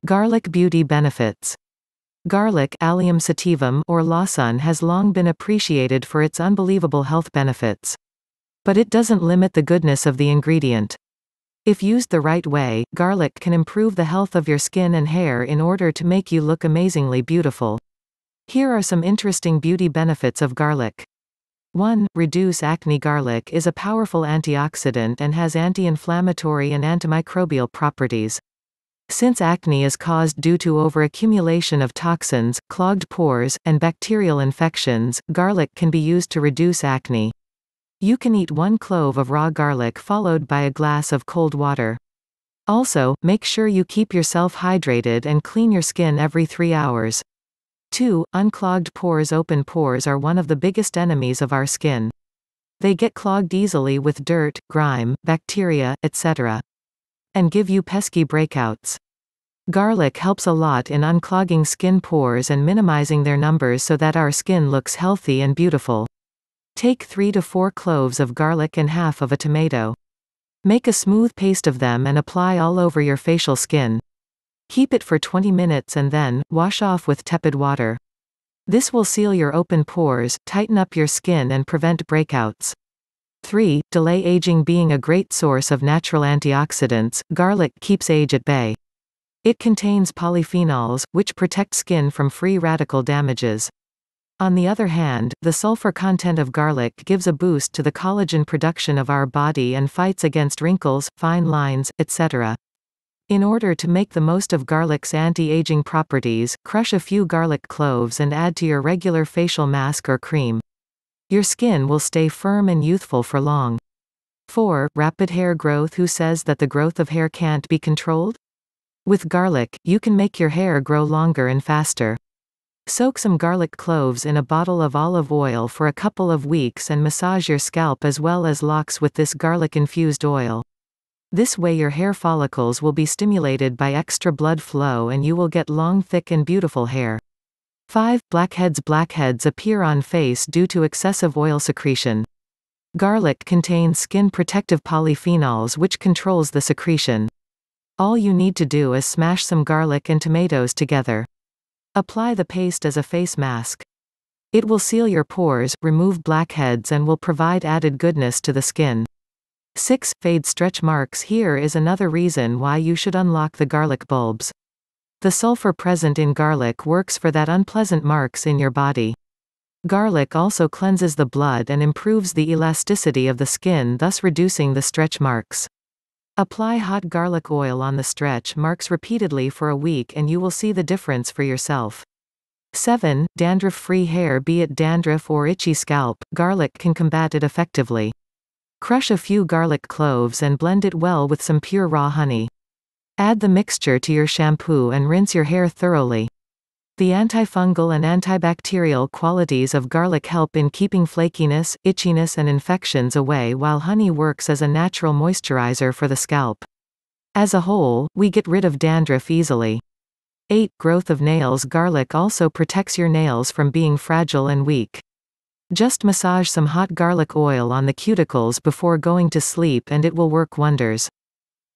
Garlic beauty benefits. Garlic, Allium sativum or lawson, has long been appreciated for its unbelievable health benefits. But it doesn't limit the goodness of the ingredient. If used the right way, garlic can improve the health of your skin and hair in order to make you look amazingly beautiful. Here are some interesting beauty benefits of garlic. 1. Reduce acne. Garlic is a powerful antioxidant and has anti-inflammatory and antimicrobial properties. Since acne is caused due to overaccumulation of toxins, clogged pores, and bacterial infections, garlic can be used to reduce acne. You can eat 1 clove of raw garlic followed by a glass of cold water. Also, make sure you keep yourself hydrated and clean your skin every 3 hours. 2. Unclogged pores. Open pores are one of the biggest enemies of our skin. They get clogged easily with dirt, grime, bacteria, etc. and give you pesky breakouts. Garlic helps a lot in unclogging skin pores and minimizing their numbers so that our skin looks healthy and beautiful. Take 3 to 4 cloves of garlic and half of a tomato. Make a smooth paste of them and apply all over your facial skin. Keep it for 20 minutes and then, wash off with tepid water. This will seal your open pores, tighten up your skin and prevent breakouts. 3. Delay aging. Being a great source of natural antioxidants, garlic keeps age at bay. It contains polyphenols, which protect skin from free radical damages. On the other hand, the sulfur content of garlic gives a boost to the collagen production of our body and fights against wrinkles, fine lines, etc. In order to make the most of garlic's anti-aging properties, crush a few garlic cloves and add to your regular facial mask or cream. Your skin will stay firm and youthful for long. 4. Rapid hair growth. Who says that the growth of hair can't be controlled? With garlic, you can make your hair grow longer and faster. Soak some garlic cloves in a bottle of olive oil for a couple of weeks and massage your scalp as well as locks with this garlic-infused oil. This way your hair follicles will be stimulated by extra blood flow and you will get long, thick and beautiful hair. 5. Blackheads. Blackheads appear on face due to excessive oil secretion. Garlic contains skin protective polyphenols which controls the secretion. All you need to do is smash some garlic and tomatoes together. Apply the paste as a face mask. It will seal your pores, remove blackheads and will provide added goodness to the skin. 6. Fade. Stretch marks. Here is another reason why you should unlock the garlic bulbs. The sulfur present in garlic works for that unpleasant marks in your body. Garlic also cleanses the blood and improves the elasticity of the skin, thus reducing the stretch marks. Apply hot garlic oil on the stretch marks repeatedly for a week and you will see the difference for yourself. 7. Dandruff-free hair. Be it dandruff or itchy scalp, garlic can combat it effectively. Crush a few garlic cloves and blend it well with some pure raw honey. Add the mixture to your shampoo and rinse your hair thoroughly. The antifungal and antibacterial qualities of garlic help in keeping flakiness, itchiness and infections away, while honey works as a natural moisturizer for the scalp. As a whole, we get rid of dandruff easily. 8. Growth of nails. Garlic also protects your nails from being fragile and weak. Just massage some hot garlic oil on the cuticles before going to sleep and it will work wonders.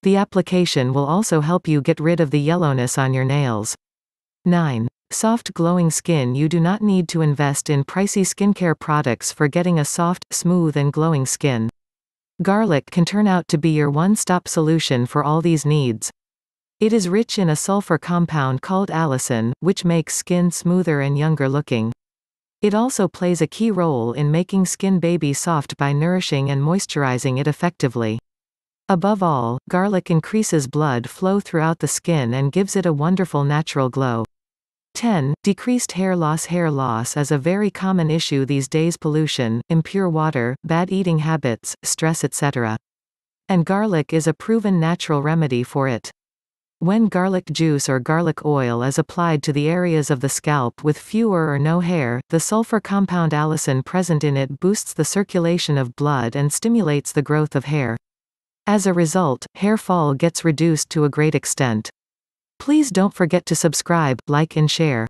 The application will also help you get rid of the yellowness on your nails. 9. Soft glowing skin. You do not need to invest in pricey skincare products for getting a soft, smooth and glowing skin. Garlic can turn out to be your one-stop solution for all these needs. It is rich in a sulfur compound called allicin, which makes skin smoother and younger looking. It also plays a key role in making skin baby soft by nourishing and moisturizing it effectively. Above all, garlic increases blood flow throughout the skin and gives it a wonderful natural glow. 10. Decreased hair loss. Hair loss is a very common issue these days. Pollution, impure water, bad eating habits, stress etc. And garlic is a proven natural remedy for it. When garlic juice or garlic oil is applied to the areas of the scalp with fewer or no hair, the sulfur compound allicin present in it boosts the circulation of blood and stimulates the growth of hair. As a result, hair fall gets reduced to a great extent. Please don't forget to subscribe, like and share.